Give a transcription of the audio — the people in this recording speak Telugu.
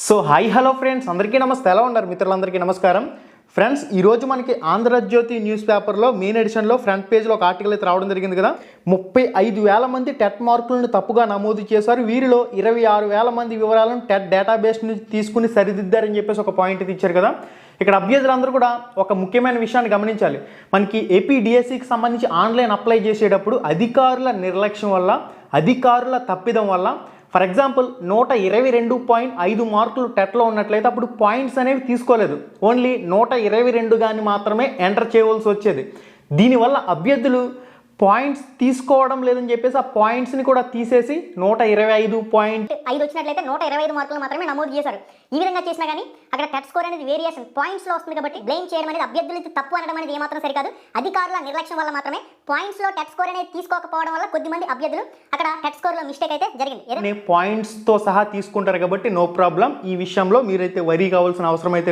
సో హాయ్ హలో ఫ్రెండ్స్, అందరికీ నమస్తే. ఎలా ఉన్నారు మిత్రులందరికీ నమస్కారం. ఫ్రెండ్స్, ఈరోజు మనకి ఆంధ్రజ్యోతి న్యూస్ పేపర్లో మెయిన్ ఎడిషన్లో ఫ్రంట్ పేజ్లో ఒక ఆర్టికల్ అయితే రావడం జరిగింది కదా. 35,000 మంది టెట్ మార్కులను తప్పుగా నమోదు చేశారు. వీరిలో 26,000 మంది వివరాలను టెట్ డేటాబేస్ నుంచి తీసుకుని సరిదిద్దారని చెప్పేసి ఒక పాయింట్ అయితే ఇచ్చారు కదా. ఇక్కడ అభ్యర్థులందరూ కూడా ఒక ముఖ్యమైన విషయాన్ని గమనించాలి. మనకి ఏపీ డిఎస్సికి సంబంధించి ఆన్లైన్ అప్లై చేసేటప్పుడు అధికారుల నిర్లక్ష్యం వల్ల, అధికారుల తప్పిదం వల్ల, ఫర్ ఎగ్జాంపుల్ 122.5 మార్కులు టెట్లో ఉన్నట్లయితే అప్పుడు పాయింట్స్ అనేవి తీసుకోలేదు. ఓన్లీ 122 కానీ మాత్రమే ఎంటర్ చేయవలసి వచ్చేది. దీనివల్ల అభ్యర్థులు పాయింట్స్ తీసుకోవడం లేదని చెప్పేసి ఆ పాయింట్స్ని కూడా తీసేసి 125.5 వచ్చినట్లయితే 125 మార్కులు మాత్రమే నమోదు చేశారు. ఈ విధంగా చేసినా కానీ అక్కడ టెట్ స్కోర్ అనేది వేరియేషన్ పాయింట్స్లో వస్తుంది కాబట్టి బ్లేమ్ చేయడం అనేది అభ్యర్థులకి తప్పు అనడం అనేది ఏమాత్రం సరికాదు. అధికారుల నిర్లక్ష్యం వల్ల మాత్రమే పాయింట్స్లో టెట్ స్కోర్ అనేది తీసుకోకపోవడం వల్ల కొద్దిమంది అభ్యర్థులు అక్కడ టెట్ స్కోర్లో మిస్టేక్ అయితే జరిగింది. పాయింట్స్తో సహా తీసుకుంటారు కాబట్టి నో ప్రాబ్లం. ఈ విషయంలో మీరైతే వరీ కావాల్సిన అవసరం అయితే